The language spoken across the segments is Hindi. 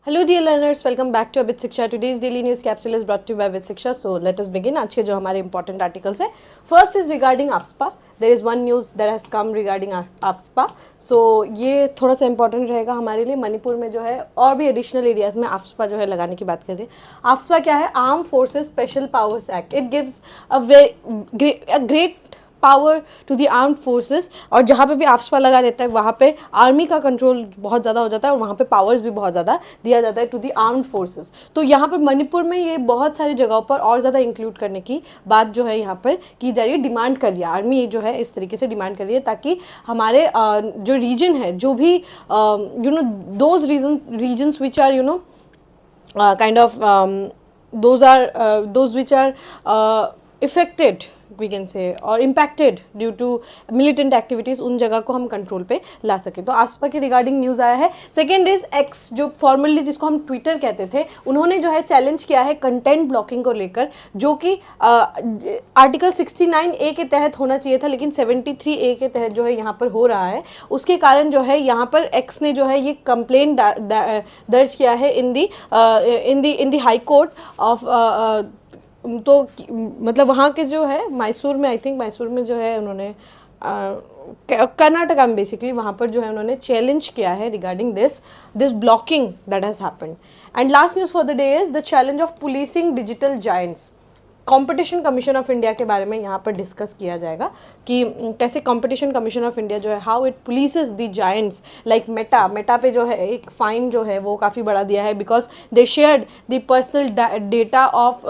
Hello dear learners, welcome back to Abit Shiksha. Today's daily news capsule is brought to you by Abit Shiksha. So let us begin. आज के जो हमारे important articles है, first is regarding AFSPA. There is one news that has come regarding AFSPA. So ये थोड़ा सा important रहेगा हमारे लिए. मणिपुर में जो है और भी additional areas में AFSPA जो है लगाने की बात कर रहे हैं. AFSPA क्या है? Armed Forces Special Powers Act. It gives a great power to the armed forces. और जहाँ पे भी AFSPA लगा रहता है वहाँ पे आर्मी का कंट्रोल बहुत ज़्यादा हो जाता है और वहाँ पे पावर्स भी बहुत ज़्यादा दिया जाता है टू दी आर्म्ड फोर्सेस. तो यहाँ पर मणिपुर में ये बहुत सारी जगहों पर और ज़्यादा इंक्लूड करने की बात जो है यहाँ पर की जा रही है, डिमांड कर रही है आर्मी जो है इस तरीके से डिमांड कर रही है ताकि हमारे जो रीजन है जो भी those regions which are kind of those which are affected we can say or impacted due to militant activities, उन जगह को हम कंट्रोल पे ला सके. तो AFSPA के रिगार्डिंग न्यूज़ आया है. सेकेंड इज एक्स, जो फॉर्मली जिसको हम ट्विटर कहते थे, उन्होंने जो है चैलेंज किया है कंटेंट ब्लॉकिंग को लेकर, जो कि आर्टिकल 69A के तहत होना चाहिए था लेकिन 73A के तहत जो है यहाँ पर हो रहा है. उसके कारण जो है यहाँ पर एक्स ने जो है ये कंप्लेन दर्ज किया है in the high court of तो मतलब वहाँ के जो है मैसूर में, आई थिंक मैसूर में जो है उन्होंने कर्नाटका में बेसिकली वहाँ पर जो है उन्होंने चैलेंज किया है regarding this blocking that has happened. And last news for the day is the challenge of policing digital giants. Competition commission of India के बारे में यहाँ पर डिस्कस किया जाएगा कि कैसे कंपटीशन कमीशन ऑफ इंडिया जो है how it polices the giants like Meta पे जो है एक फाइन जो है वो काफ़ी बड़ा दिया है because they shared the personal data of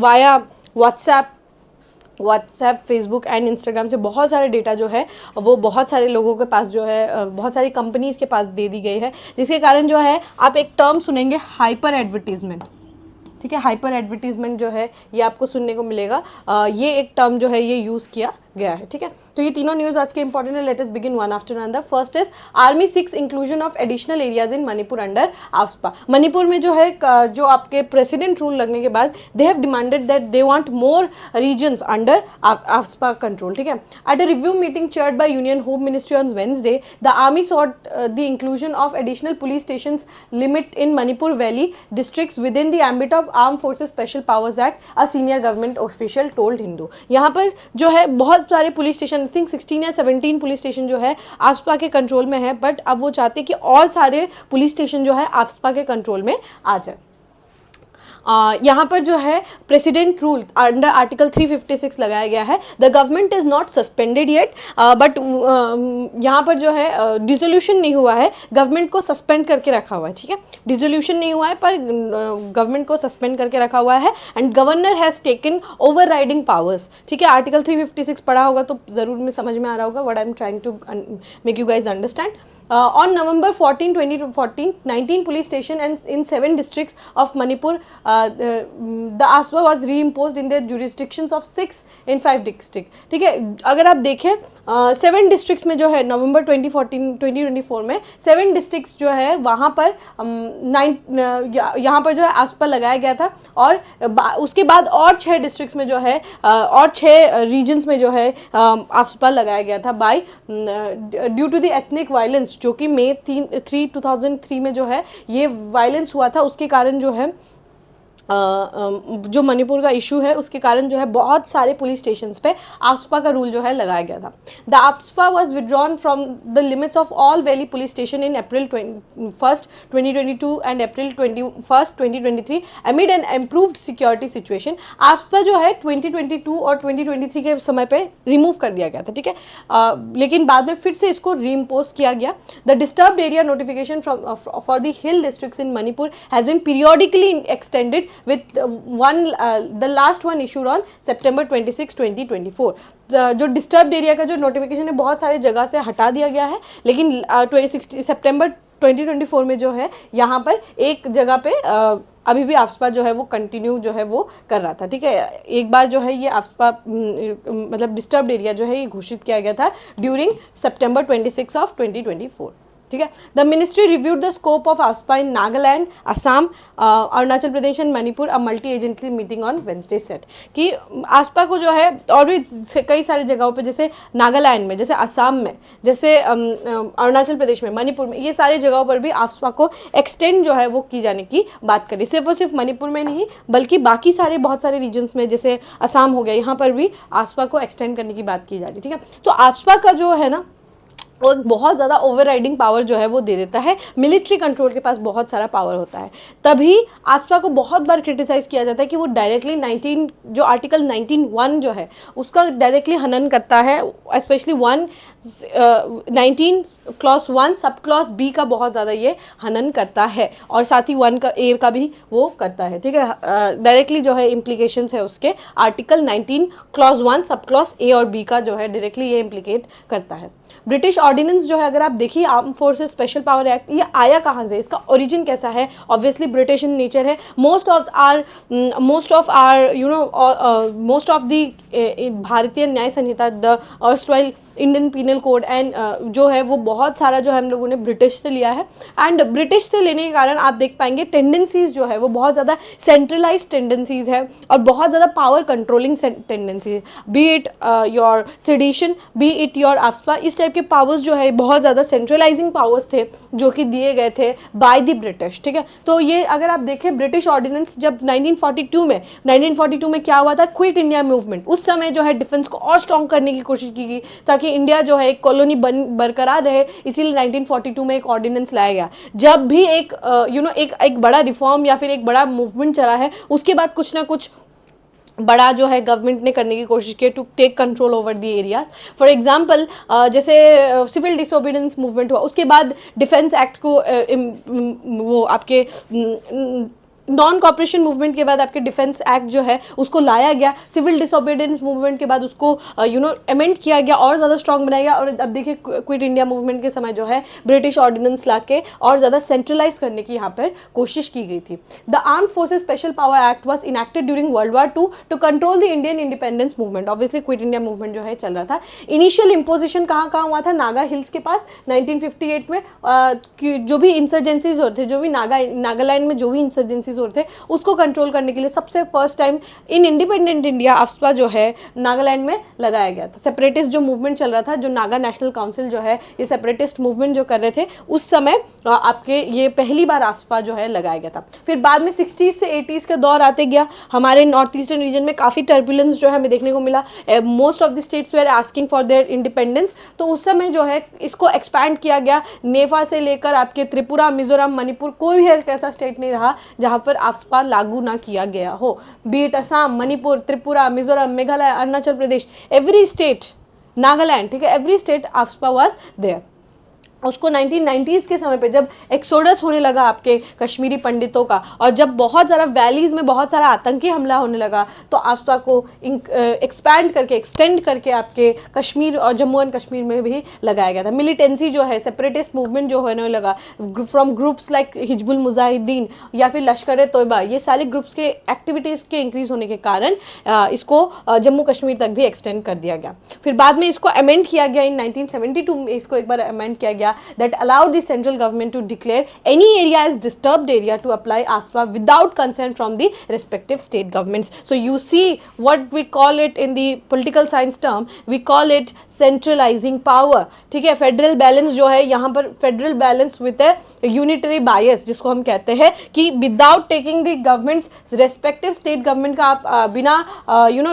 via WhatsApp Facebook and Instagram से बहुत सारे डेटा जो है वो बहुत सारे लोगों के पास जो है बहुत सारी कंपनीज़ के पास दे दी गई है, जिसके कारण जो है आप एक टर्म सुनेंगे हाइपर एडवर्टीजमेंट. ठीक है, हाइपर एडवर्टीजमेंट जो है ये आपको सुनने को मिलेगा. ये एक टर्म जो है ये यूज़ किया गया है. ठीक है, तो ये तीनों न्यूज़ आज के इंपॉर्टेंट है. Let us begin one after another. First is army seeks inclusion of additional areas in Manipur under AFSPA. Manipur में जो है जो आपके प्रेसिडेंट रूल लगने के बाद they have demanded that they want more regions under AFSPA control. ठीक है, at a review meeting chaired by union home ministry on Wednesday the army sought the inclusion of additional police stations limit in Manipur valley districts within the ambit of arm forces special powers act, a senior government official told Hindu. यहाँ पर जो है बहुत सारे पुलिस स्टेशन, आई थिंक 16 या 17 पुलिस स्टेशन जो है AFSPA के कंट्रोल में है, बट अब वो चाहते हैं कि और सारे पुलिस स्टेशन जो है AFSPA के कंट्रोल में आ जाए. यहाँ पर जो है प्रेसिडेंट रूल अंडर आर्टिकल 356 लगाया गया है. The government is not suspended yet, but यहाँ पर जो है डिसोल्यूशन नहीं हुआ है, गवर्नमेंट को सस्पेंड करके रखा हुआ है. ठीक है, डिसोल्यूशन नहीं हुआ है पर गवर्नमेंट को सस्पेंड करके रखा हुआ है. And governor has taken over riding powers. ठीक है, आर्टिकल 356 पढ़ा होगा तो ज़रूर में समझ में आ रहा होगा what I am trying to make you guys understand. On November 14, 2014, 19 police stations and in 7 districts of Manipur, the AFSPA was reimposed in their jurisdictions of 6 in 5 districts. ठीक है, अगर आप देखें 7 डिस्ट्रिक्ट्स में जो है नवंबर 2024 में 7 डिस्ट्रिक्ट्स जो है वहाँ पर यहाँ पर जो है AFSPA लगाया गया था. और उसके बाद और 6 डिस्ट्रिक्ट्स में जो है और 6 रीजन्स में जो है AFSPA लगाया गया था by due to the ethnic violence, जो कि मई 2003 में जो है ये वायलेंस हुआ था. उसके कारण जो है जो मणिपुर का इशू है उसके कारण जो है बहुत सारे पुलिस स्टेशंस पे AFSPA का रूल जो है लगाया गया था. The AFSPA was withdrawn from the limits of all valley police station in April 1, 2022 and April 21, 2023 amid N improved security situation. AFSPA जो है 2022 और 2023 के समय पे रिमूव कर दिया गया था. ठीक है, लेकिन बाद में फिर से इसको रीइम्पोज किया गया. The disturbed area notification for the hill districts in Manipur has been periodically extended with the last one issued on September 26, 2024. जो डिस्टर्ब्ड एरिया का जो नोटिफिकेशन है बहुत सारे जगह से हटा दिया गया है, लेकिन सितंबर 2024 में जो है यहाँ पर एक जगह पे अभी भी AFSPA जो है वो कंटिन्यू जो है वो कर रहा था. ठीक है, एक बार जो है ये AFSPA मतलब डिस्टर्ब्ड एरिया जो है ये घोषित किया गया था ड्यूरिंग September 26 of 2024. ठीक है। The ministry reviewed the scope of AFSPA in Nagaland, Assam, Arunachal Pradesh and Manipur. A multi agency meeting on Wednesday set कि आफ्सपा को जो है और भी कई सारी जगहों पे, जैसे नागालैंड में, जैसे असम में, जैसे अरुणाचल प्रदेश में, मणिपुर में, ये सारी जगहों पर भी आफ्सपा को एक्सटेंड जो है वो की जाने की बात करी। सिर्फ और सिर्फ मणिपुर में नहीं बल्कि बाकी सारे बहुत सारे रीजन्स में, जैसे असम हो गया, यहाँ पर भी आफ्सपा को एक्सटेंड करने की बात की जा रही है। ठीक है, तो आफ्सपा का जो है ना और बहुत ज़्यादा ओवरराइडिंग पावर जो है वो दे देता है, मिलिट्री कंट्रोल के पास बहुत सारा पावर होता है। तभी आफ्सपा को बहुत बार क्रिटिसाइज़ किया जाता है कि वो डायरेक्टली 19 जो आर्टिकल 19(1) जो है उसका डायरेक्टली हनन करता है, specially 19 clause 1 sub clause B का बहुत ज़्यादा ये हनन करता है, और साथ ही 1 का ए का भी वो करता है। ठीक है, डायरेक्टली जो है इम्प्लीकेशंस है उसके article 19 clause 1 sub clause A और बी का जो है डायरेक्टली ये इम्प्लीकेट करता है। ब्रिटिश ऑर्डिनेंस जो है, अगर आप देखिए arm forces special power act, ये आया कहाँ से, इसका ओरिजिन कैसा है? ऑब्वियसली ब्रिटिश इन नेचर है। Most of the Bharatiya Nyaya Sanhita, the erstwhile Indian penal code and जो है वो बहुत सारा जो है हम लोगों ने ब्रिटिश से लिया है। एंड ब्रिटिश से लेने के कारण आप देख पाएंगे टेंडेंसीज जो है वो बहुत ज़्यादा सेंट्रलाइज टेंडेंसीज है और बहुत ज़्यादा power controlling tendencies, B it your sedition, B it your AFSPA, इस टाइप के पावर्स जो है बहुत ज़्यादा सेंट्रलाइजिंग पावर्स थे जो कि दिए गए थे बाय द ब्रिटिश। ठीक है, तो ये अगर आप देखें ब्रिटिश ऑर्डिनेंस जब 1942 में क्या हुआ था, क्विट इंडिया मूवमेंट, उस समय जो है डिफेंस को और स्ट्रॉन्ग करने की कोशिश की गई ताकि इंडिया जो है एक कॉलोनी बरकरार रहे, इसीलिए 1942 में एक ऑर्डिनेंस लाया गया। जब भी एक एक बड़ा रिफॉर्म या फिर एक बड़ा मूवमेंट चला है, उसके बाद कुछ ना कुछ बड़ा जो है गवर्नमेंट ने करने की कोशिश की to take control over the areas. For example जैसे सिविल डिसोबीडियंस मूवमेंट हुआ, उसके बाद डिफेंस एक्ट को वो आपके नॉन कॉपरेशन मूवमेंट के बाद आपके डिफेंस एक्ट जो है उसको लाया गया। सिविल डिसोबीडियंस मूवमेंट के बाद उसको अमेंड किया गया और ज़्यादा स्ट्रॉन्ग बनाया गया। और अब देखिए क्विट इंडिया मूवमेंट के समय जो है ब्रिटिश ऑर्डिनेंस ला के और ज़्यादा सेंट्रलाइज करने की यहाँ पर कोशिश की गई थी। The armed forces special power act was enacted during world war II to control the Indian independence movement. Obviously quit India movement जो है चल रहा था। इनिशियल इम्पोजिशन कहाँ हुआ था? नागा हिल्स के पास 1958 में। जो भी इंसर्जेंसीज होते थे, जो भी नागालैंड में जो भी इंसर्जेंसीज होते थे, उसको कंट्रोल करने के लिए सबसे first time in independent India AFSPA जो है नागालैंड में लगाया गया था। सेपरेटिस्ट जो मूवमेंट चल रहा था, जो नागा नेशनल काउंसिल जो है ये सेपरेटिस्ट मूवमेंट जो कर रहे थे, उस समय आपके ये पहली बार आफ्सपा जो है लगाया गया था। फिर बाद में 60s से 80s का दौर आते गया। हमारे नॉर्थ ईस्टर्न रीजन में काफ़ी टर्बुलेंस जो है हमें देखने को मिला। Most of the states were asking for their independence. तो उस समय जो है इसको एक्सपैंड किया गया। नेफा से लेकर आपके त्रिपुरा, मिजोरम, मणिपुर, कोई भी ऐसा स्टेट नहीं रहा जहाँ पर आफ्सपा लागू ना किया गया हो। Be it Assam, Manipur, Tripura, Mizoram, Meghalaya, Arunachal Pradesh, every state, Nagaland, ठीक है, every state AFSPA was there. उसको 1990s के समय पे जब एक्सोडस होने लगा आपके कश्मीरी पंडितों का, और जब बहुत ज़्यादा वैलीज़ में बहुत सारा आतंकी हमला होने लगा, तो आफ्सपा को एक्सटेंड करके आपके कश्मीर और जम्मू एंड कश्मीर में भी लगाया गया था। मिलिटेंसी जो है, सेपरेटिस्ट मूवमेंट जो होने लगा from groups like Hizbul Mujahideen या फिर लश्कर तोयबा, ये सारे ग्रुप्स के एक्टिविटीज़ के इंक्रीज होने के कारण इसको जम्मू कश्मीर तक भी एक्सटेंड कर दिया गया। फिर बाद में इसको अमेंड किया गया इन 1972 में, इसको एक बार अमेंड किया गया that allowed the central government to declare any area as disturbed area to apply ASPA without consent from the respective state governments. So you see what we call it in the political science term, we call it centralizing power. ठीक है, फेडरल बैलेंस जो है यहाँ पर federal balance with a unitary bias, जिसको हम कहते हैं कि without taking the governments respective state government का आप बिना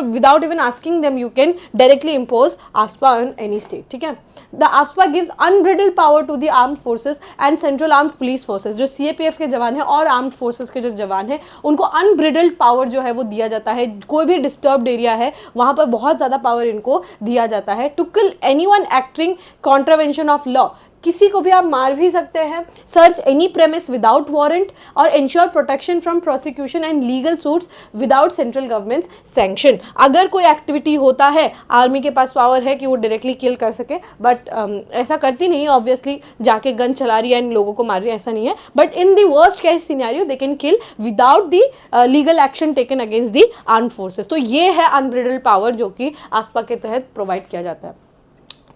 without even asking them you can directly impose ASPA on any state. ठीक है, the ASPA gives unbridled power to the armed forces and central armed police forces. जो CAPF के जवान हैं और आर्म्ड फोर्सेस के जो जवान हैं उनको अनब्रिडल्ड पावर जो है वो दिया जाता है। कोई भी डिस्टर्ब्ड एरिया है वहाँ पर बहुत ज़्यादा पावर इनको दिया जाता है to kill anyone acting contravention of law. किसी को भी आप मार भी सकते हैं, search any premise without warrant, और ensure protection from prosecution and legal suits without central government sanction. अगर कोई एक्टिविटी होता है, आर्मी के पास पावर है कि वो डायरेक्टली किल कर सके, बट ऐसा करती नहीं ऑब्वियसली, जाके गन चला रही है इन लोगों को मार रही है, ऐसा नहीं है। But in the worst case scenario they can kill without the legal action taken against the armed forces. तो ये है अनब्रिडल्ड पावर जो कि ASPA के तहत प्रोवाइड किया जाता है।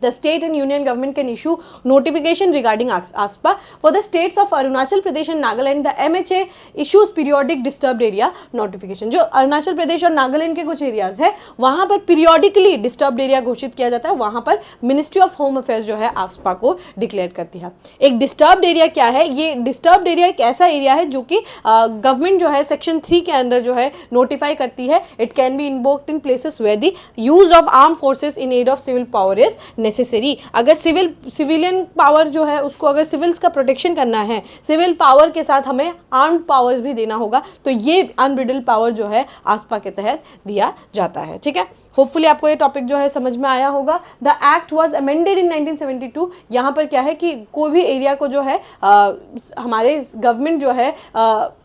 The state and union government can issue notification regarding AFSPA. For the states of Arunachal Pradesh and Nagaland, the MHA issues periodic disturbed area notification. जो अरुणाचल प्रदेश और नागालैंड के कुछ एरियाज है वहाँ पर पीरियोडिकली डिस्टर्ब्ड एरिया घोषित किया जाता है, वहाँ पर मिनिस्ट्री ऑफ होम अफेयर्स जो है AFSPA को डिक्लेयर करती है। एक डिस्टर्ब्ड एरिया क्या है? ये डिस्टर्ब्ड एरिया एक ऐसा एरिया है जो कि गवर्नमेंट जो है सेक्शन 3 के अंदर जो है नोटिफाई करती है। It can be invoked in places where the use of arm forces in aid of civil power is necessary. अगर सिविलियन पावर जो है उसको अगर सिविल्स का प्रोटेक्शन करना है, सिविल पावर के साथ हमें आर्म्ड पावर्स भी देना होगा, तो ये अनब्रिडल्ड पावर जो है AFSPA के तहत दिया जाता है। ठीक है, होपफुली आपको ये टॉपिक जो है समझ में आया होगा। The act was amended in 1972। यहाँ पर क्या है कि कोई भी एरिया को जो है हमारे गवर्नमेंट जो है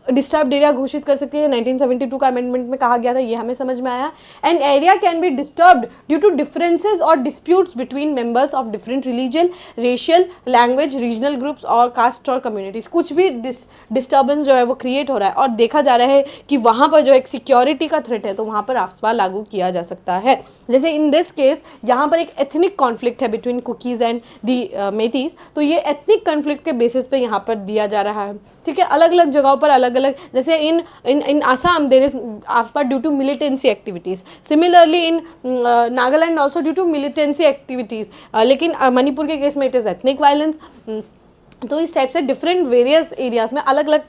डिस्टर्ब्ड एरिया घोषित कर सकती है। 1972 का अमेंडमेंट में कहा गया था, ये हमें समझ में आया। And area can be disturbed due to differences और disputes between members of different religion, racial, language, regional groups और कास्ट और कम्युनिटीज। कुछ भी डिस्टर्बेंस जो है वो क्रिएट हो रहा है और देखा जा रहा है कि वहाँ पर जो एक सिक्योरिटी का थ्रेट है, तो वहाँ पर AFSPA लागू किया जा सकता है। जैसे इन दिस केस यहाँ पर एक एथनिक कॉन्फ्लिक्ट है बिटवीन कुकीज़ एंड दी मेथीज, तो ये एथनिक कॉन्फ्लिक्ट के बेसिस पे यहाँ पर दिया जा रहा है। ठीक है, अलग अलग जगहों पर अलग अलग, जैसे in Assam there is AFSPA due to militancy activities, similarly in Nagaland also due to militancy activities, लेकिन मणिपुर के केस में इट इज़ एथनिक वायलेंस। तो इस टाइप से डिफरेंट वेरियस एरियाज में अलग अलग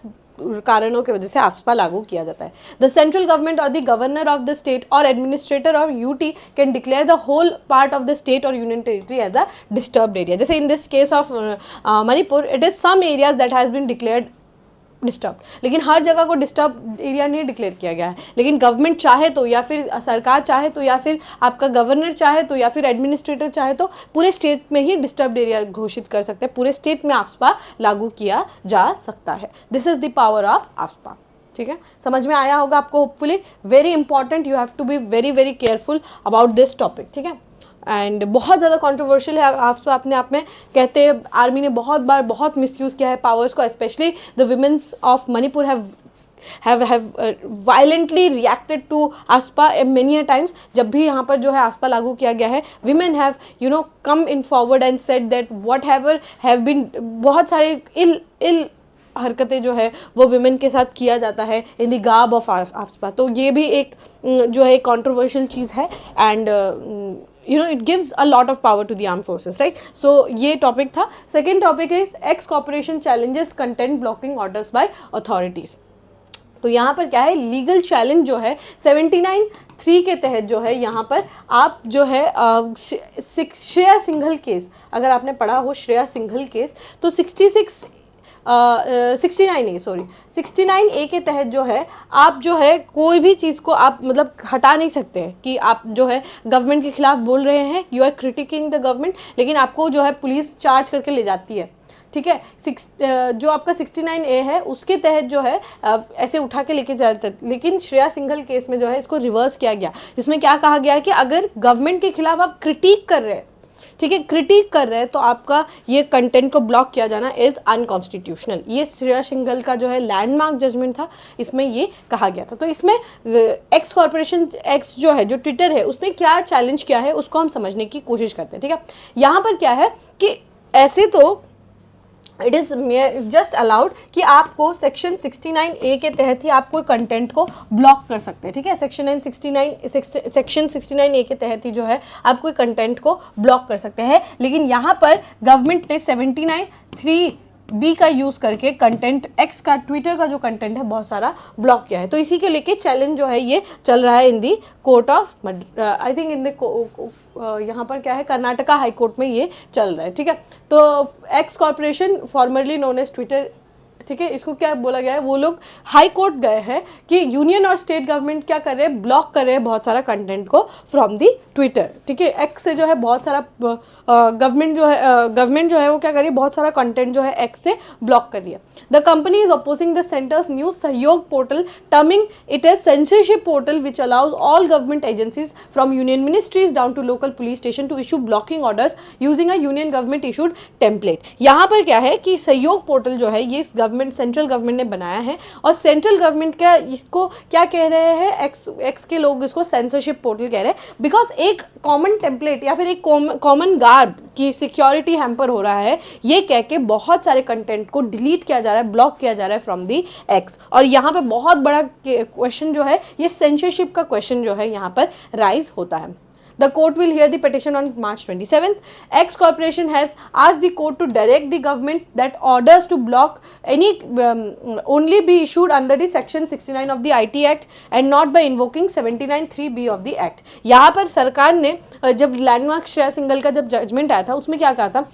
कारणों की वजह से AFSPA लागू किया जाता है। द सेंट्रल गवर्नमेंट और the governor of the state और administrator of UT can declare the whole part of the state और union territory as a disturbed area. जैसे in this case of Manipur, it is some areas that has been declared disturbed, लेकिन हर जगह को डिस्टर्ब एरिया नहीं डिक्लेयर किया गया है। लेकिन गवर्नमेंट चाहे तो, या फिर सरकार चाहे तो, या फिर आपका गवर्नर चाहे तो, या फिर एडमिनिस्ट्रेटर चाहे तो पूरे स्टेट में ही डिस्टर्ब्ड एरिया घोषित कर सकते हैं। पूरे स्टेट में AFSPA लागू किया जा सकता है। This is the power of AFSPA। ठीक है, समझ में आया होगा आपको hopefully. Very important, you have to be very very careful about this topic. ठीक है, एंड बहुत ज़्यादा कंट्रोवर्शियल है AFSPA अपने आप में। कहते हैं आर्मी ने बहुत बार बहुत मिसयूज़ किया है पावर्स को, specially the women's of Manipur have violently reacted to AFSPA many a times। जब भी यहाँ पर जो है AFSPA लागू किया गया है, women have come in forward and said that whatever have been, बहुत सारे ill हरकतें जो है वो विमेन के साथ किया जाता है in the garb of AFSPA। तो ये भी एक जो है कंट्रोवर्शियल चीज़ है, and it gives a lot of power to the armed forces, right? So ये टॉपिक था। Second topic is X corporation challenges content blocking orders by authorities. तो यहाँ पर क्या है, लीगल चैलेंज जो है 79(3) के तहत जो है यहाँ पर आप जो है श्रेया सिंघल केस, अगर आपने पढ़ा हो श्रेया सिंघल केस, तो 69A के तहत जो है आप जो है कोई भी चीज़ को आप मतलब हटा नहीं सकते हैं कि आप जो है गवर्नमेंट के खिलाफ बोल रहे हैं, you are criticizing the government, लेकिन आपको जो है पुलिस चार्ज करके ले जाती है। ठीक है, जो आपका 69A है उसके तहत जो है ऐसे उठा के लेके जाते हैं। लेकिन श्रेया सिंघल केस में जो है इसको रिवर्स किया गया, जिसमें क्या कहा गया है कि अगर गवर्नमेंट के खिलाफ आप क्रिटिक कर रहे हैं, ठीक है, क्रिटिक कर रहे हैं, तो आपका ये कंटेंट को ब्लॉक किया जाना इज़ अनकॉन्स्टिट्यूशनल। ये श्रेया सिंघल का जो है लैंडमार्क जजमेंट था, इसमें ये कहा गया था। तो इसमें एक्स कॉर्पोरेशन एक्स जो है, जो ट्विटर है, उसने क्या चैलेंज किया है उसको हम समझने की कोशिश करते हैं। ठीक है, यहाँ पर क्या है कि ऐसे तो इट इज़ जस्ट अलाउड कि आपको सेक्शन 69A के तहत ही आप कोई कंटेंट को ब्लॉक कर सकते हैं। ठीक है, सेक्शन 69A के तहत ही जो है आप कोई कंटेंट को ब्लॉक कर सकते हैं। लेकिन यहाँ पर गवर्नमेंट ने 79(3)B का यूज़ करके कंटेंट एक्स का, ट्विटर का जो कंटेंट है बहुत सारा ब्लॉक किया है। तो इसी के लेके चैलेंज जो है ये चल रहा है in the court of, I think in the यहाँ पर क्या है, कर्नाटका हाई कोर्ट में ये चल रहा है। ठीक है, तो X corporation formerly known as Twitter, ठीक है, इसको क्या बोला गया है, वो लोग हाई कोर्ट गए हैं कि यूनियन और स्टेट गवर्नमेंट क्या कर रहे हैं, ब्लॉक कर रहे हैं बहुत सारा कंटेंट को फ्रॉम दी ट्विटर। ठीक है, एक्स से जो है बहुत सारा गवर्नमेंट जो है वो क्या कर रही है, बहुत सारा कंटेंट जो है एक्स से ब्लॉक कर रही है। The company is opposing the centre's news Sahyog portal, terming it as censorship portal which allows all government agencies from union ministries down to local police station to issue blocking orders using a union government issued template. यहाँ पर क्या है कि सहयोग पोर्टल जो है ये गवर्नमेंट गवर्नमेंट सेंट्रल गवर्नमेंट ने बनाया है, और सेंट्रल गवर्नमेंट का इसको क्या कह रहे हैं, एक्स के लोग इसको सेंसरशिप पोर्टल कह रहे हैं, बिकॉज एक कॉमन टेम्पलेट या फिर एक कॉमन गार्ड की सिक्योरिटी हैम्पर हो रहा है, ये कह के बहुत सारे कंटेंट को डिलीट किया जा रहा है, ब्लॉक किया जा रहा है फ्रॉम दी एक्स। और यहाँ पे बहुत बड़ा क्वेश्चन जो है, ये सेंसरशिप का क्वेश्चन जो है यहाँ पर राइज होता है। The court will hear the petition on March 27th. X Corporation has asked the court to direct the government that orders to block any only be issued under the section 69 of the IT Act and not by invoking 79(3)(b of the Act. यहाँ पर सरकार ने जब लैंडमार्क श्रेया सिंघल का जब जजमेंट आया था, उसमें क्या कहा था,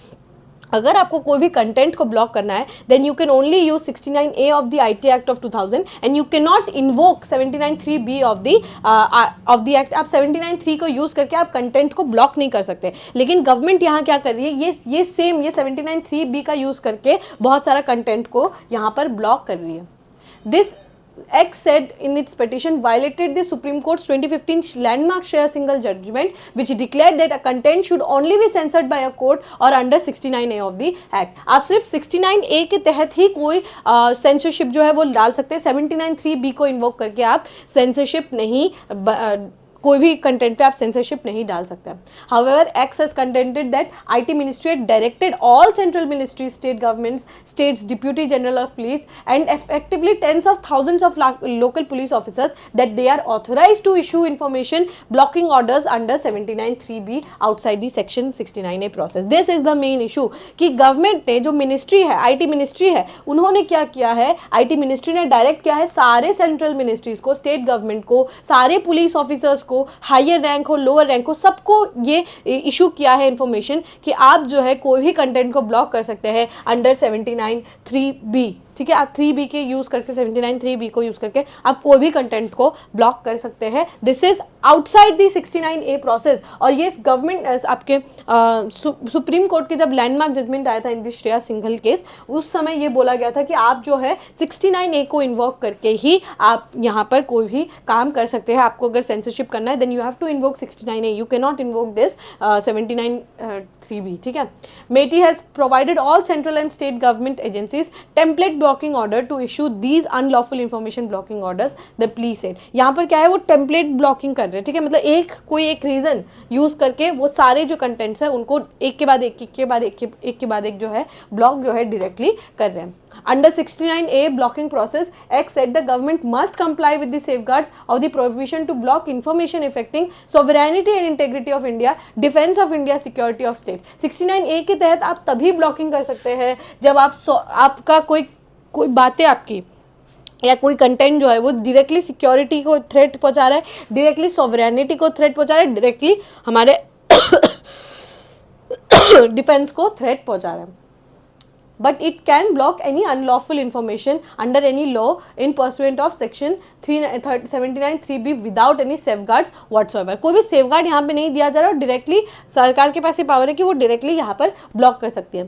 अगर आपको कोई भी कंटेंट को ब्लॉक करना है, then you can only use 69A of the IT act of 2000 and you can not invoke 79(3)(b of the act. आप 79(3) को यूज करके आप कंटेंट को ब्लॉक नहीं कर सकते। लेकिन गवर्नमेंट यहाँ क्या कर रही है, ये 79(3)(b का यूज करके बहुत सारा कंटेंट को यहाँ पर ब्लॉक कर रही है। This X said in its petition violated the Supreme Court's 2015 landmark Shreya Singhal judgment, which declared that a content should only be censored by a court or under 69A of the Act. आप सिर्फ 69A के तहत ही कोई censorship जो है वो डाल सकते हैं, 79(3)(b को इन्वोक करके आप censorship नहीं, कोई भी कंटेंट पे आप सेंसरशिप नहीं डाल सकते। However x has contented that IT ministry directed all central ministry, state governments, states deputy general of police and effectively tens of thousands of local police officers that they are authorized to issue information blocking orders under 79(3)(b outside the section 69A process. This is the main issue कि गवर्नमेंट ने जो मिनिस्ट्री है, IT मिनिस्ट्री है, उन्होंने क्या किया है, IT मिनिस्ट्री ने डायरेक्ट किया है सारे सेंट्रल मिनिस्ट्रीज को, स्टेट गवर्नमेंट को, सारे पुलिस ऑफिसर्स को, हायर रैंक हो, लोअर रैंक हो, सबको ये इशू किया है इन्फॉर्मेशन कि आप जो है कोई भी कंटेंट को ब्लॉक कर सकते हैं अंडर 79(3)(b। ठीक है, आप 3B के यूज़ करके 79(3)(b को यूज़ करके आप कोई भी कंटेंट को ब्लॉक कर सकते हैं। This is outside the 69A process. और ये गवर्नमेंट आपके सुप्रीम कोर्ट के जब लैंडमार्क जजमेंट आया था इन दी श्रेया सिंघल केस, उस समय ये बोला गया था कि आप जो है 69A को इन्वोक करके ही आप यहाँ पर कोई भी काम कर सकते हैं। आपको अगर सेंसरशिप करना है then you have to invoke 69A, you can not invoke this 79(3)(b। ठीक है, MeitY has provided all central and state government agencies template blocking order to issue these unlawful information blocking orders, the police said. यहाँ पर क्या है, वो टेम्पलेट ब्लॉकिंग कर रहे हैं। ठीक है, मतलब कोई एक रीजन यूज करके वो सारे जो कंटेंट्स है उनको एक के बाद एक जो है ब्लॉक जो है डायरेक्टली कर रहे हैं। Under 69A blocking process, X said the government must comply with the safeguards of the prohibition to block information affecting sovereignty and integrity of India, defense of India, security of state. 69A के तहत आप तभी ब्लॉकिंग कर सकते हैं जब आपका कोई बातें आपकी या कोई कंटेंट जो है वो डायरेक्टली सिक्योरिटी को थ्रेट पहुंचा रहा है, डायरेक्टली सॉवरेनिटी को थ्रेट पहुंचा रहा है, डायरेक्टली हमारे डिफेंस को थ्रेट पहुंचा रहा है। But it can block any unlawful information under any law in pursuant of section 79(3)(b without any safeguards whatsoever. कोई भी safeguard यहाँ पे नहीं दिया जा रहा और डायरेक्टली सरकार के पास ये पावर है कि वो डायरेक्टली यहाँ पर ब्लॉक कर सकती है।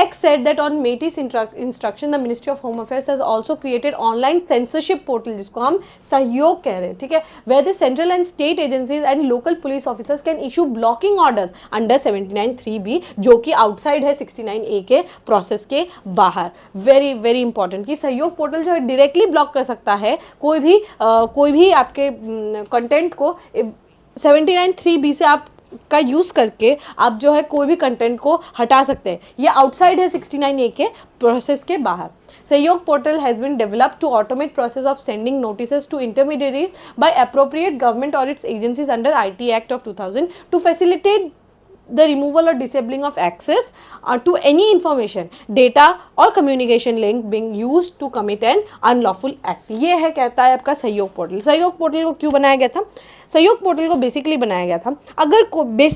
X said that on Metis instruction the Ministry of Home Affairs has also created online censorship portal, जिसको हम सहयोग कह रहे हैं। ठीक है, where the central and state agencies and local police officers can issue blocking orders under 79(3)(b जो कि आउटसाइड है 69A के प्रोसेस के बाहर। वेरी वेरी इंपॉर्टेंट कि सहयोग पोर्टल जो है डायरेक्टली ब्लॉक कर सकता है कोई भी आपके कंटेंट को 79(3)(b से आप का यूज़ करके आप जो है कोई भी कंटेंट को हटा सकते हैं। ये आउटसाइड है 69A के प्रोसेस के बाहर। Sahyog portal has been developed to automate process of sending notices to intermediaries by appropriate government और its agencies under IT act of 2000 to facilitate the removal or disabling of access to any information, data or communication link being used to commit an unlawful act. ये है कहता है आपका सहयोग पोर्टल। सहयोग पोर्टल को क्यों बनाया गया था? सहयोग पोर्टल को बेसिकली बनाया गया था, अगर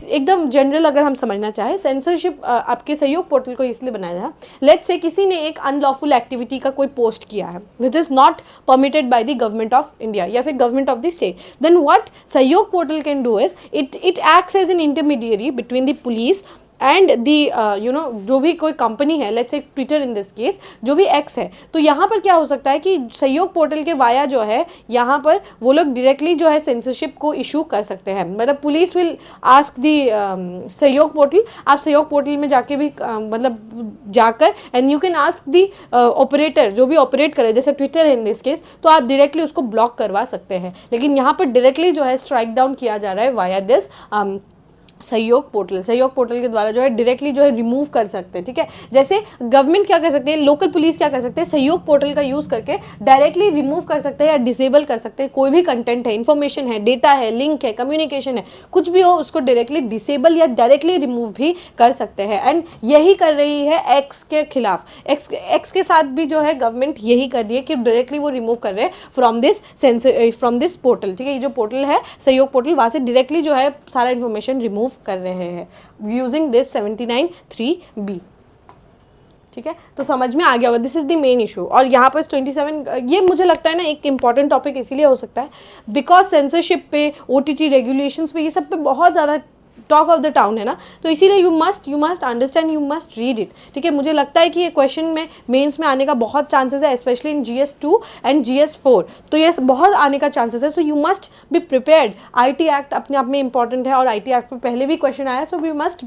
एकदम जनरल अगर हम समझना चाहें, सेंसरशिप आपके सहयोग पोर्टल को इसलिए बनाया था, लेट्स से किसी ने एक अनलॉफुल एक्टिविटी का कोई पोस्ट किया है which is not permitted by the government of India या फिर government of the state, then what Sahyog portal can do is it acts as an intermediary between the police and the जो भी कोई कंपनी है, let's say Twitter in this case, जो भी एक्स है, तो यहाँ पर क्या हो सकता है कि सहयोग पोर्टल के वाया जो है यहाँ पर वो लोग डायरेक्टली जो है सेंसरशिप को इशू कर सकते हैं। मतलब पुलिस विल आस्क दी सहयोग पोर्टल, आप सहयोग पोर्टल में जाके भी मतलब जाकर and you can ask the operator जो भी ऑपरेट करे, जैसे ट्विटर इन दिस केस, तो आप डायरेक्टली उसको ब्लॉक करवा सकते हैं। लेकिन यहाँ पर डायरेक्टली जो है स्ट्राइक डाउन किया जा रहा है वाया दिस सहयोग पोर्टल के द्वारा जो है डायरेक्टली जो है रिमूव कर सकते हैं। ठीक है, जैसे गवर्नमेंट क्या कर सकते हैं, लोकल पुलिस क्या कर सकते हैं, सहयोग पोर्टल का यूज़ करके डायरेक्टली रिमूव कर सकते हैं या डिसेबल कर सकते हैं। कोई भी कंटेंट है, इन्फॉर्मेशन है, डेटा है, लिंक है, कम्युनिकेशन है, कुछ भी हो उसको डायरेक्टली डिसेबल या डायरेक्टली रिमूव भी कर सकते हैं। एंड यही कर रही है एक्स के खिलाफ, एक्स के साथ भी जो है गवर्नमेंट यही कर रही है कि डायरेक्टली वो रिमूव कर रहे हैं फ्रॉम दिस पोर्टल। ठीक है, ये जो पोर्टल है सहयोग पोर्टल, वहाँ से डायरेक्टली जो है सारा इन्फॉर्मेशन रिमूव कर रहे हैं यूजिंग दिस 79(3)(b। ठीक है, तो समझ में आ गया होगा, this is the main issue. और यहाँ पर 27, ये मुझे लगता है ना एक इंपॉर्टेंट टॉपिक इसीलिए हो सकता है बिकॉज सेंसरशिप पे, OTT रेगुलेशंस पे, ये सब पे बहुत ज़्यादा टॉक ऑफ द टाउन है ना, तो इसीलिए you must understand, you must read it. ठीक है, मुझे लगता है कि ये क्वेश्चन में मेंस में आने का बहुत चांसेस है, specially in GS2 and GS4, तो ये बहुत आने का चांसेस है। So you must be prepared. IT act अपने आप में इंपॉर्टेंट है और IT एक्ट पे पहले भी क्वेश्चन आया, so we must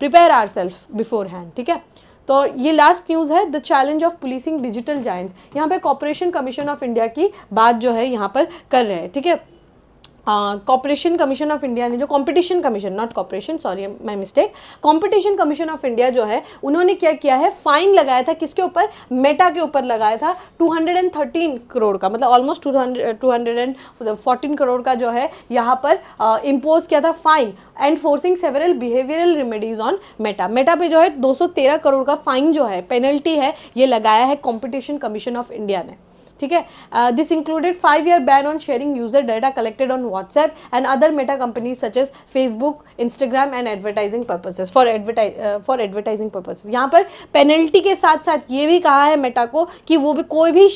prepare ourself beforehand. ठीक है, तो ये लास्ट न्यूज़ है, the challenge of policing digital giants. यहाँ पे कॉर्पोरेशन कमीशन ऑफ इंडिया की बात जो है यहाँ पर कर रहे हैं। ठीक है, कॉर्पोरेशन कमीशन ऑफ इंडिया ने जो competition commission, not corporation, sorry my mistake, competition commission of India जो है उन्होंने क्या किया है, फाइन लगाया था किसके ऊपर, मेटा के ऊपर लगाया था 213 करोड़ का, मतलब ऑलमोस्ट 214 करोड़ का जो है यहाँ पर इम्पोज किया था fine, and forcing several behavioural remedies on Meta पे जो है 213 करोड़ का फाइन जो है, पेनल्टी है, ये लगाया है कंपटीशन कमीशन ऑफ इंडिया ने। ठीक है, this included 5-year ban on sharing user data collected on WhatsApp and other Meta companies such as Facebook, Instagram and advertising purposes, for advertising purposes. यहाँ पर पेनल्टी के साथ साथ ये भी कहा है मेटा को कि वो भी कोई भी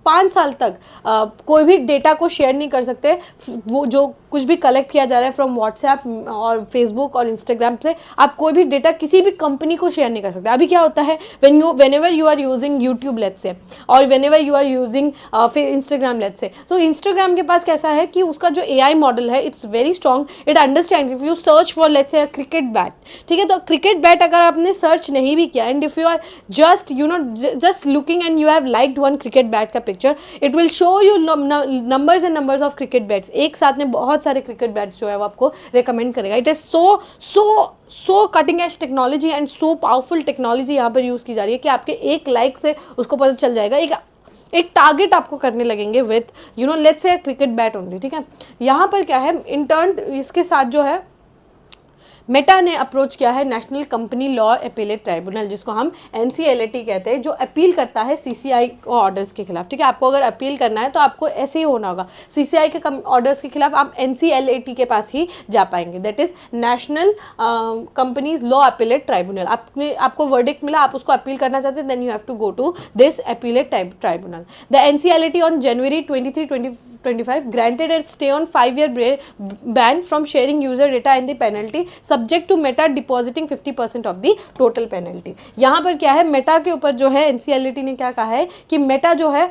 5 साल तक कोई भी डेटा को शेयर नहीं कर सकते, वो जो कुछ भी कलेक्ट किया जा रहा है फ्रॉम व्हाट्सएप और फेसबुक और इंस्टाग्राम से, आप कोई भी डेटा किसी भी कंपनी को शेयर नहीं कर सकते। अभी क्या होता है, whenever you are using YouTube let's say, और whenever you are using Instagram let's say, तो इंस्टाग्राम के पास कैसा है कि उसका जो AI मॉडल है it's very strong, it understand if you search for let's say cricket bat. ठीक है, तो क्रिकेट बैट अगर आपने सर्च नहीं भी किया and if you are just looking and you have liked one cricket bat का पिक्चर, it will show you numbers and numbers of cricket bats, एक साथ में बहुत सारे क्रिकेट बैट्स जो है वो आपको रिकमेंड करेगा। It is so cutting edge technology and so powerful technology यहाँ पर यूज़ की जा रही है कि आपके एक लाइक से उसको पता चल जाएगा, एक टारगेट आपको करने लगेंगे with let's say cricket bat only. ठीक है, यहाँ पर क्या है, इंटर्न इसके साथ जो है मेटा ने अप्रोच किया है national company law appellate tribunal, जिसको हम NCLAT कहते हैं, जो अपील करता है CCI ऑर्डर्स के खिलाफ। ठीक है, आपको अगर अपील करना है तो आपको ऐसे ही होना होगा, CCI के ऑर्डर्स के खिलाफ आप NCLAT के पास ही जा पाएंगे, that is national companies law appellate tribunal. आपको वर्डिक्ट मिला, आप उसको अपील करना चाहते हैं, then you have to go to this appellate tribunal. The NCLAT on January 23, 2025 granted a stay on 5-year ban from sharing user data and the penalty subject to Meta depositing 50% of the total penalty। यहाँ पर क्या है, मेटा के ऊपर जो है NCLAT ने क्या कहा है कि मेटा जो है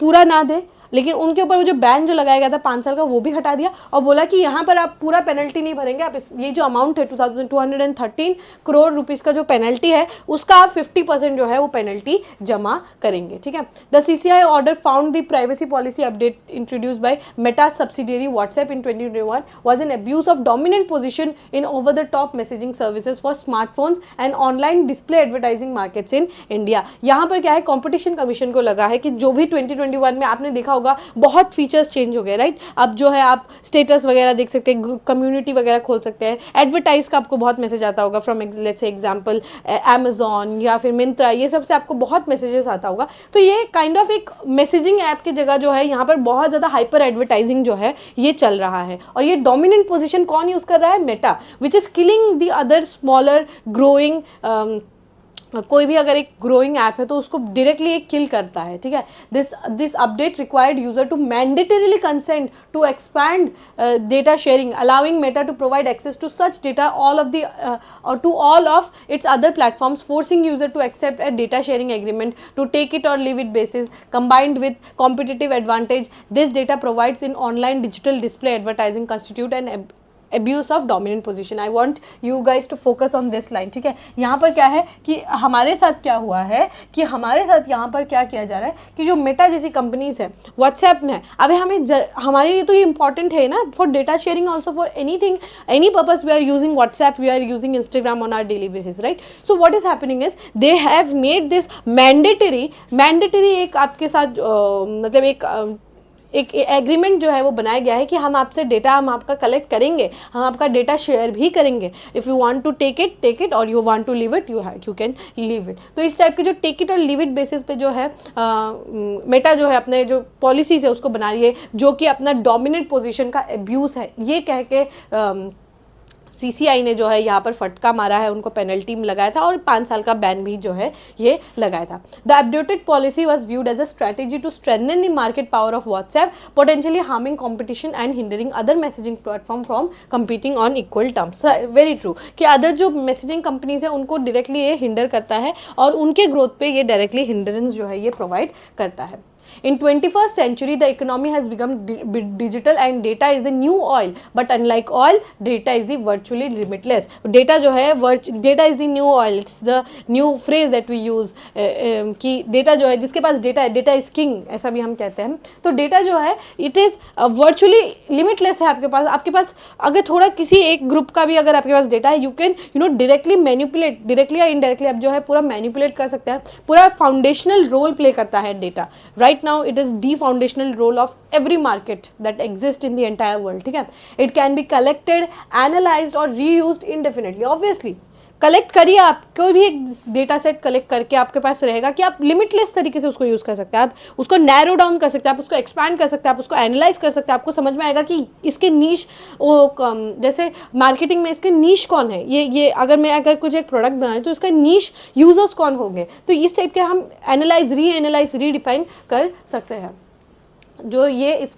पूरा ना दे, लेकिन उनके ऊपर वो जो बैन जो लगाया गया था 5 साल का वो भी हटा दिया और बोला कि यहाँ पर आप पूरा पेनल्टी नहीं भरेंगे, आप ये जो अमाउंट है 213 करोड़ रुपीज़ का जो पेनल्टी है उसका आप 50% जो है वो पेनल्टी जमा करेंगे। ठीक है, the CCI order found the privacy policy update introduce by Meta subsidiary WhatsApp in 2021 was an abuse of dominant position in over the top messaging services for smartphones and online display advertising markets in India. यहाँ पर क्या है, कॉम्पिटिशन कमीशन को लगा है कि जो भी 2021 में आपने देखा बहुत फीचर्स चेंज हो गए, राइट। अब जो है आप स्टेटस वगैरह देख सकते हैं, कम्युनिटी वगैरह खोल सकते हैं, एडवर्टाइज का आपको बहुत मैसेज आता होगा from let's say example Amazon या फिर मिंत्रा, ये सब से आपको बहुत मैसेजेस आता होगा। तो ये काइंड ऑफ एक मैसेजिंग ऐप की जगह जो है यहाँ पर बहुत ज़्यादा हाइपर एडवर्टाइजिंग जो है ये चल रहा है, और ये डोमिनेंट पोजिशन कौन यूज़ कर रहा है, Meta, which is killing the other smaller growing कोई भी अगर एक ग्रोइंग ऐप है तो उसको डायरेक्टली एक किल करता है, ठीक है। This update required user to mandatorily consent to expand data sharing, allowing Meta to provide access to such data all of the to all of its other platforms, forcing user to accept a data sharing agreement to take it or leave it basis, combined with competitive advantage this data provides in online digital display advertising constitute an abuse of dominant position. I want you guys to focus on this line, ठीक है। यहाँ पर क्या है कि हमारे साथ क्या हुआ है कि हमारे साथ यहाँ पर क्या किया जा रहा है कि जो मेटा जैसी कंपनीज है व्हाट्सएप में है, अभी हमें हमारे लिए तो ये इंपॉर्टेंट है ना, for data sharing also, for anything any purpose we are using WhatsApp, we are using Instagram on our daily basis, right. So what is happening is they have made this mandatory एक आपके साथ मतलब एक एग्रीमेंट जो है वो बनाया गया है कि हम आपसे डेटा हम आपका कलेक्ट करेंगे, हम आपका डेटा शेयर भी करेंगे। If you want to take it और you want to leave it you can leave it. तो इस टाइप के जो टेक इट और लीव इट बेसिस पे जो है मेटा जो है अपने जो पॉलिसीज़ है उसको बना रही है, जो कि अपना डोमिनेंट पोजीशन का एब्यूज़ है ये कह के सीसीआई ने जो है यहाँ पर फटका मारा है, उनको पेनल्टी लगाया था और 5 साल का बैन भी जो है ये लगाया था। The updated policy was viewed as a strategy to strengthen the market power of WhatsApp, potentially harming competition and hindering other messaging platform from competing on equal terms. Very true कि अदर जो मैसेजिंग कंपनीज है उनको डायरेक्टली ये हिंडर करता है और उनके ग्रोथ पे ये डायरेक्टली हिंडरेंस जो है ये प्रोवाइड करता है। In 21st century, the economy has become digital and data is the new oil. But unlike oil, data is the virtually limitless. Data जो है data is the new oil. It's the new phrase that we use कि data जो है जिसके पास data है, data is king ऐसा भी हम कहते हैं। तो data जो है it is virtually limitless है आपके पास अगर थोड़ा किसी एक ग्रुप का भी अगर आपके पास data है, you can directly manipulate, directly या indirectly आप जो है पूरा manipulate कर सकते हैं, पूरा foundational role play करता है data, right? Now it is the foundational role of every market that exists in the entire world, ठीक है। It can be collected, analyzed और reused indefinitely. Obviously कलेक्ट करिए, आप कोई भी एक डेटा सेट कलेक्ट करके आपके पास रहेगा कि आप लिमिटलेस तरीके से उसको यूज़ कर सकते हैं, आप उसको नैरो डाउन कर सकते हैं, आप उसको एक्सपैंड कर सकते हैं, आप उसको एनालाइज कर सकते हैं, आपको समझ में आएगा कि इसके नीश जैसे मार्केटिंग में इसके नीश कौन है, ये अगर कुछ एक प्रोडक्ट बनाए तो इसका नीश यूजर्स कौन होंगे, तो इस टाइप के हम एनालाइज रीडिफाइन कर सकते हैं। जो ये इस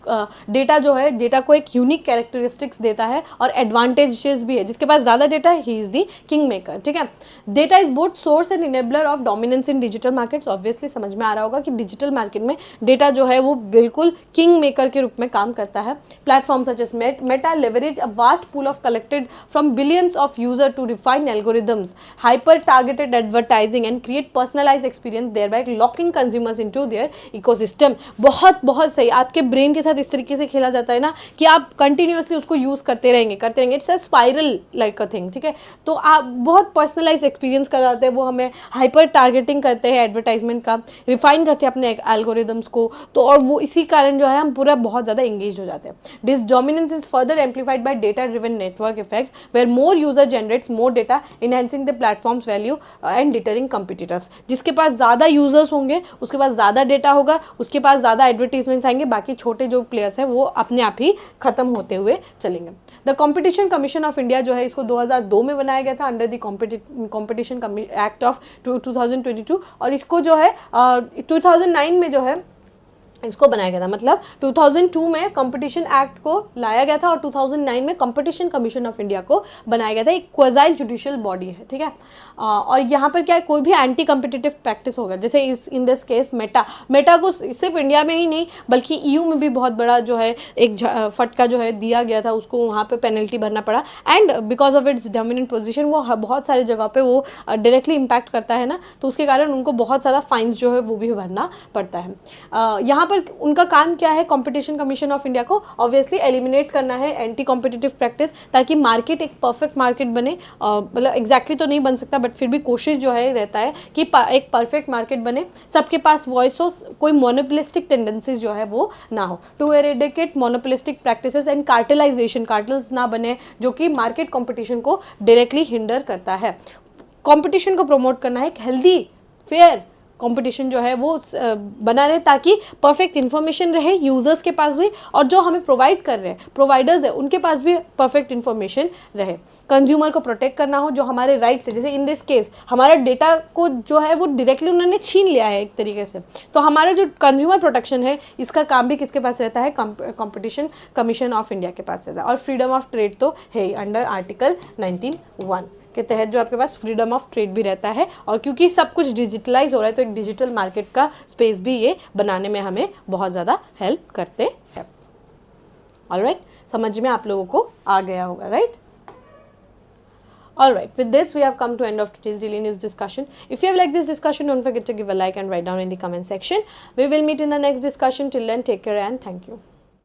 डेटा जो है डेटा को एक यूनिक कैरेक्टरिस्टिक्स देता है और एडवांटेजेस भी है। जिसके पास ज़्यादा डेटा है he is the king maker, ठीक है। Data is both source and enabler of dominance in digital markets. Obviously समझ में आ रहा होगा कि डिजिटल मार्केट में डेटा जो है वो बिल्कुल किंग मेकर के रूप में काम करता है। Platform such as Meta leverage a vast pool of collected from billions of user to refine algorithms, hyper targeted advertising and create personalize experience, thereby locking consumers into their ecosystem. बहुत सही, आपके ब्रेन के साथ इस तरीके से खेला जाता है ना कि आप कंटिन्यूअसली उसको यूज़ करते रहेंगे। It's a spiral like a thing, ठीक है। तो आप बहुत पर्सनलाइज एक्सपीरियंस कराते हैं, वो हमें हाइपर टारगेटिंग करते हैं एडवर्टाइजमेंट का, रिफाइन करते हैं अपने एल्गोरिदम्स को, तो और वो इसी कारण जो है हम पूरा बहुत ज़्यादा एंगेज हो जाते हैं। This dominance is further amplified by data driven network effects where more user generates more data, enhancing the platform's value and deterring competitors. जिसके पास ज़्यादा यूजर्स होंगे उसके पास ज़्यादा डेटा होगा, उसके पास ज़्यादा एडवर्टीजमेंट्स आएंगे, बाकी छोटे जो प्लेयर्स हैं वो अपने आप ही खत्म होते हुए चलेंगे। The competition commission of India जो है इसको 2002 में बनाया गया था under the competition act of 2022 और इसको जो है 2009 में जो है इसको बनाया गया था। मतलब 2002 में कंपटीशन एक्ट को लाया गया था और 2009 में कंपटीशन कमीशन ऑफ इंडिया को बनाया गया था। एक क्वाजाइल जुडिशियल बॉडी है, ठीक है। और यहाँ पर क्या है, कोई भी एंटी कम्पिटिटिव प्रैक्टिस होगा, जैसे इन दिस केस मेटा को सिर्फ इंडिया में ही नहीं बल्कि EU में भी बहुत बड़ा जो है एक फटका जो है दिया गया था, उसको वहाँ पे पेनल्टी भरना पड़ा। And because of its dominant position वो बहुत सारी जगह पे वो डायरेक्टली इम्पैक्ट करता है ना, तो उसके कारण उनको बहुत ज़्यादा फाइन्स जो है वो भी भरना पड़ता है। यहाँ उनका काम क्या है, कंपटीशन कमीशन ऑफ इंडिया को ऑब्वियसली एलिमिनेट करना है एंटी कॉम्पिटिटिव प्रैक्टिस, ताकि मार्केट एक परफेक्ट मार्केट बने। मतलब एग्जैक्टली तो नहीं बन सकता बट फिर भी कोशिश जो है रहता है कि एक परफेक्ट मार्केट बने, सबके पास वॉइस हो, कोई मोनोपोलिस्टिक टेंडेंसीज जो है वो ना हो। To eradicate monopolistic practices and cartelization, cartels ना बने जो कि मार्केट कॉम्पिटिशन को डायरेक्टली हिंडर करता है। कॉम्पिटिशन को प्रमोट करना है, एक हेल्दी फेयर कंपटीशन जो है वो बना रहे, ताकि परफेक्ट इन्फॉर्मेशन रहे यूज़र्स के पास भी, और जो हमें प्रोवाइड कर रहे हैं प्रोवाइडर्स है उनके पास भी परफेक्ट इन्फॉर्मेशन रहे। कंज्यूमर को प्रोटेक्ट करना हो, जो हमारे राइट्स है, जैसे इन दिस केस हमारा डेटा को जो है वो डायरेक्टली उन्होंने छीन लिया है एक तरीके से, तो हमारा जो कंज्यूमर प्रोटेक्शन है इसका काम भी किसके पास रहता है, कंपटीशन कमीशन ऑफ इंडिया के पास रहता है। और फ्रीडम ऑफ ट्रेड तो है ही अंडर आर्टिकल 19(1) के तहत जो आपके पास फ्रीडम ऑफ ट्रेड भी रहता है। और क्योंकि सब कुछ डिजिटलाइज हो रहा है तो एक डिजिटल मार्केट का स्पेस भी ये बनाने में हमें बहुत ज़्यादा हेल्प करते हैं। ऑलराइट, समझ में आप लोगों को आ गया होगा, right? Alright, with this we have come to end of today's daily news discussion. If you have liked this discussion, don't forget to give a like and write down in the comment section. We will meet in the next discussion. Till then, take care and thank you.